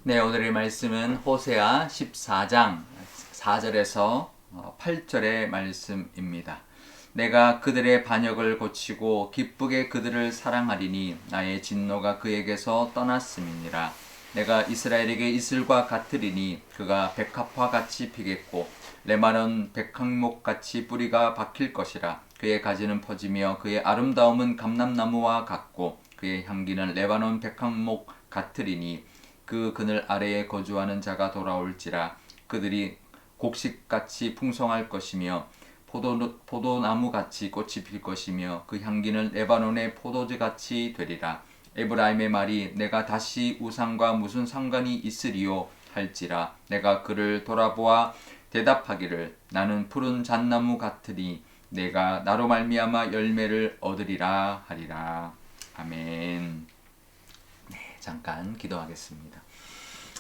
네, 오늘의 말씀은 호세아 14장 4절에서 8절의 말씀입니다. 내가 그들의 반역을 고치고 기쁘게 그들을 사랑하리니 나의 진노가 그에게서 떠났음이니라. 내가 이스라엘에게 이슬과 같으리니 그가 백합화 같이 피겠고 레바논 백항목 같이 뿌리가 박힐 것이라. 그의 가지는 퍼지며 그의 아름다움은 감람나무와 같고 그의 향기는 레바논 백항목 같으리니 그 그늘 아래에 거주하는 자가 돌아올지라. 그들이 곡식같이 풍성할 것이며 포도나무같이 꽃이 필 것이며 그 향기는 레바논의 포도주같이 되리라. 에브라임의 말이 내가 다시 우상과 무슨 상관이 있으리요 할지라. 내가 그를 돌아보아 대답하기를 나는 푸른 잣나무 같으니 내가 나로 말미암아 열매를 얻으리라 하리라. 아멘. 잠깐 기도하겠습니다.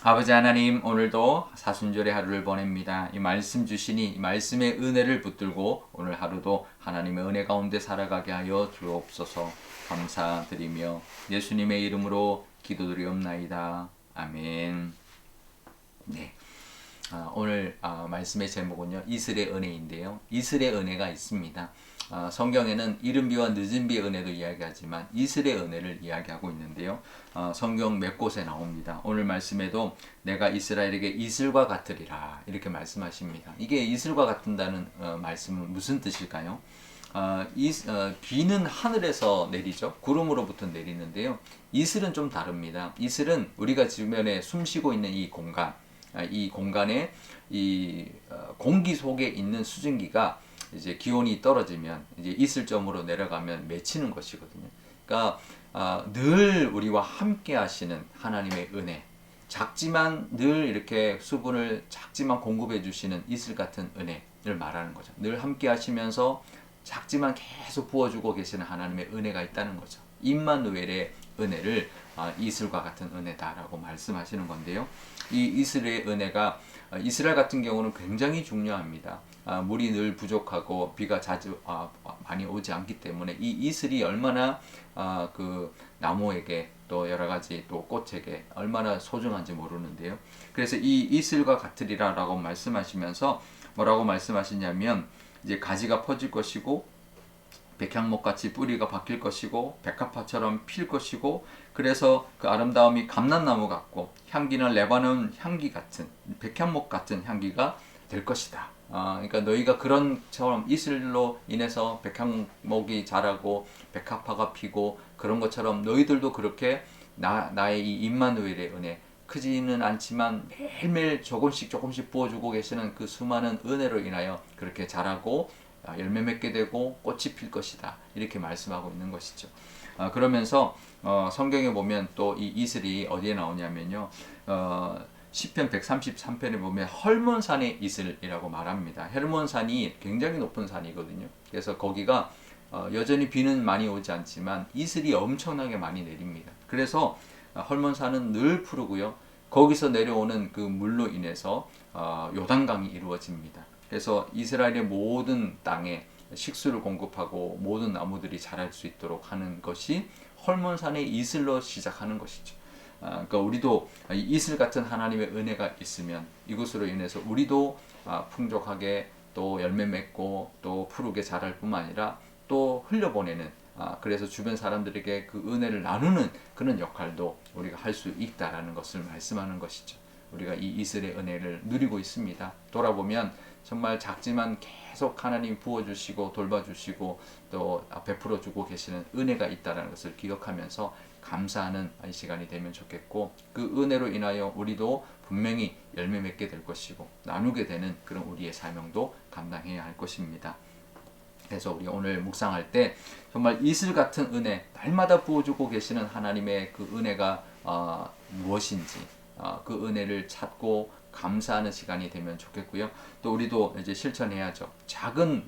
아버지 하나님, 오늘도 사순절의 하루를 보냅니다. 이 말씀 주시니 이 말씀의 은혜를 붙들고 오늘 하루도 하나님의 은혜 가운데 살아가게 하여 주옵소서. 감사드리며 예수님의 이름으로 기도드리옵나이다. 아멘. 네. 오늘 말씀의 제목은요, 이슬의 은혜인데요. 이슬의 은혜가 있습니다. 성경에는 이른 비와 늦은 비의 은혜도 이야기하지만 이슬의 은혜를 이야기하고 있는데요. 성경 몇 곳에 나옵니다. 오늘 말씀에도 내가 이스라엘에게 이슬과 같으리라 이렇게 말씀하십니다. 이게 이슬과 같은다는 말씀은 무슨 뜻일까요? 비는 하늘에서 내리죠. 구름으로부터 내리는데요. 이슬은 좀 다릅니다. 이슬은 우리가 주변에 숨쉬고 있는 이 공간, 이 공간에 이 공기 속에 있는 수증기가 이제 기온이 떨어지면 이제 이슬점으로 내려가면 맺히는 것이거든요. 그러니까 늘 우리와 함께 하시는 하나님의 은혜, 작지만 늘 이렇게 수분을 작지만 공급해 주시는 이슬 같은 은혜를 말하는 거죠. 늘 함께 하시면서 작지만 계속 부어주고 계시는 하나님의 은혜가 있다는 거죠. 임마누엘의 은혜를 이슬과 같은 은혜다라고 말씀하시는 건데요. 이 이슬의 은혜가 이스라엘 같은 경우는 굉장히 중요합니다. 물이 늘 부족하고 비가 자주 많이 오지 않기 때문에 이 이슬이 얼마나 그 나무에게 또 여러 가지 또 꽃에게 얼마나 소중한지 모르는데요. 그래서 이 이슬과 같으리라라고 말씀하시면서 뭐라고 말씀하시냐면 이제 가지가 퍼질 것이고 백향목같이 뿌리가 박힐 것이고 백합화처럼 필 것이고 그래서 그 아름다움이 감람나무 같고 향기는 레바논 향기 같은 백향목 같은 향기가 될 것이다. 그러니까 너희가 그런처럼 이슬로 인해서 백향목이 자라고 백합화가 피고 그런 것처럼 너희들도 그렇게 나의 이 임마누엘의 은혜 크지는 않지만 매일매일 조금씩 부어주고 계시는 그 수많은 은혜로 인하여 그렇게 자라고 열매 맺게 되고 꽃이 필 것이다. 이렇게 말씀하고 있는 것이죠. 그러면서 성경에 보면 또 이 이슬이 어디에 나오냐면요. 시편 133편에 보면 헐몬산의 이슬이라고 말합니다. 헐몬산이 굉장히 높은 산이거든요. 그래서 거기가 여전히 비는 많이 오지 않지만 이슬이 엄청나게 많이 내립니다. 그래서 헐몬산은 늘 푸르고요. 거기서 내려오는 그 물로 인해서 요단강이 이루어집니다. 그래서 이스라엘의 모든 땅에 식수를 공급하고 모든 나무들이 자랄 수 있도록 하는 것이 헐몬산의 이슬로 시작하는 것이죠. 그러니까 우리도 이슬 같은 하나님의 은혜가 있으면 이것으로 인해서 우리도 풍족하게 또 열매 맺고 또 푸르게 자랄 뿐만 아니라 또 흘려보내는 그래서 주변 사람들에게 그 은혜를 나누는 그런 역할도 우리가 할 수 있다라는 것을 말씀하는 것이죠. 우리가 이 이슬의 은혜를 누리고 있습니다. 돌아보면 정말 작지만 계속 하나님 부어주시고 돌봐주시고 또 베풀어주고 계시는 은혜가 있다는 것을 기억하면서 감사하는 이 시간이 되면 좋겠고 그 은혜로 인하여 우리도 분명히 열매 맺게 될 것이고 나누게 되는 그런 우리의 사명도 감당해야 할 것입니다. 그래서 우리 오늘 묵상할 때 정말 이슬 같은 은혜 날마다 부어주고 계시는 하나님의 그 은혜가 무엇인지 그 은혜를 찾고 감사하는 시간이 되면 좋겠고요. 또 우리도 이제 실천해야죠.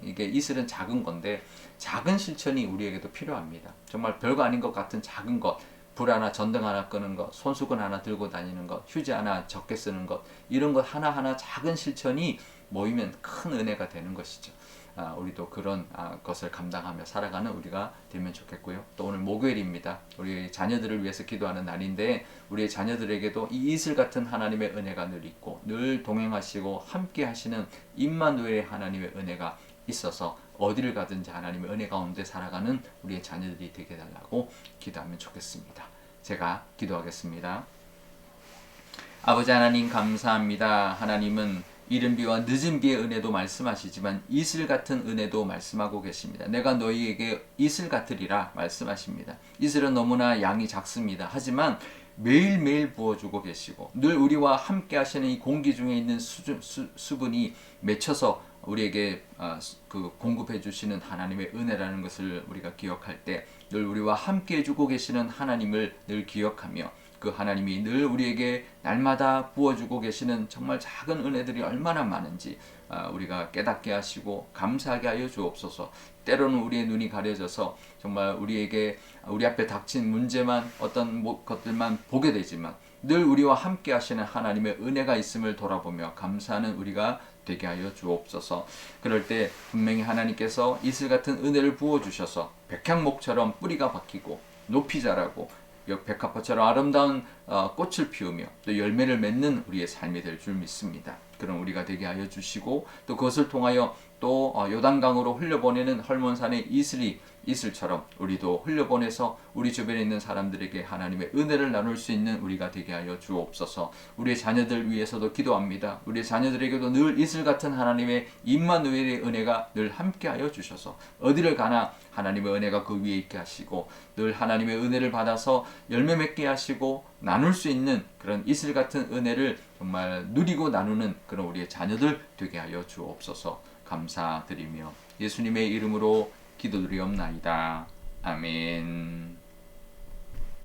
이게 이슬은 작은 건데 작은 실천이 우리에게도 필요합니다. 정말 별거 아닌 것 같은 작은 것, 불 하나, 전등 하나 끄는 것, 손수건 하나 들고 다니는 것, 휴지 하나 적게 쓰는 것, 이런 것 하나하나 작은 실천이 모이면 큰 은혜가 되는 것이죠. 우리도 그런 것을 감당하며 살아가는 우리가 되면 좋겠고요. 또 오늘 목요일입니다. 우리 자녀들을 위해서 기도하는 날인데 우리의 자녀들에게도 이 이슬 같은 하나님의 은혜가 늘 있고 늘 동행하시고 함께 하시는 임마누엘의 하나님의 은혜가 있어서 어디를 가든지 하나님의 은혜 가운데 살아가는 우리의 자녀들이 되게 달라고 기도하면 좋겠습니다. 제가 기도하겠습니다. 아버지 하나님 감사합니다. 하나님은 이른 비와 늦은 비의 은혜도 말씀하시지만 이슬 같은 은혜도 말씀하고 계십니다. 내가 너희에게 이슬 같으리라 말씀하십니다. 이슬은 너무나 양이 작습니다. 하지만 매일매일 부어주고 계시고 늘 우리와 함께 하시는 이 공기 중에 있는 수분이 맺혀서 우리에게 공급해 주시는 하나님의 은혜라는 것을 우리가 기억할 때 늘 우리와 함께 해주고 계시는 하나님을 늘 기억하며 그 하나님이 늘 우리에게 날마다 부어주고 계시는 정말 작은 은혜들이 얼마나 많은지 우리가 깨닫게 하시고 감사하게 하여 주옵소서. 때로는 우리의 눈이 가려져서 정말 우리 앞에 닥친 문제만 어떤 것들만 보게 되지만 늘 우리와 함께 하시는 하나님의 은혜가 있음을 돌아보며 감사하는 우리가 되게 하여 주옵소서. 그럴 때 분명히 하나님께서 이슬 같은 은혜를 부어주셔서 백향목처럼 뿌리가 박히고 높이 자라고 백합화처럼 아름다운 꽃을 피우며 또 열매를 맺는 우리의 삶이 될 줄 믿습니다. 그런 우리가 되게 하여 주시고 또 그것을 통하여 또 요단강으로 흘려보내는 헐몬산의 이슬처럼 우리도 흘려보내서 우리 주변에 있는 사람들에게 하나님의 은혜를 나눌 수 있는 우리가 되게 하여 주옵소서. 우리의 자녀들 위해서도 기도합니다. 우리의 자녀들에게도 늘 이슬 같은 하나님의 임마누엘의 은혜가 늘 함께 하여 주셔서 어디를 가나 하나님의 은혜가 그 위에 있게 하시고 늘 하나님의 은혜를 받아서 열매 맺게 하시고 나눌 수 있는 그런 이슬 같은 은혜를 정말 누리고 나누는 그런 우리의 자녀들 되게 하여 주옵소서. 감사드리며 예수님의 이름으로 기도드리옵나이다. 아멘.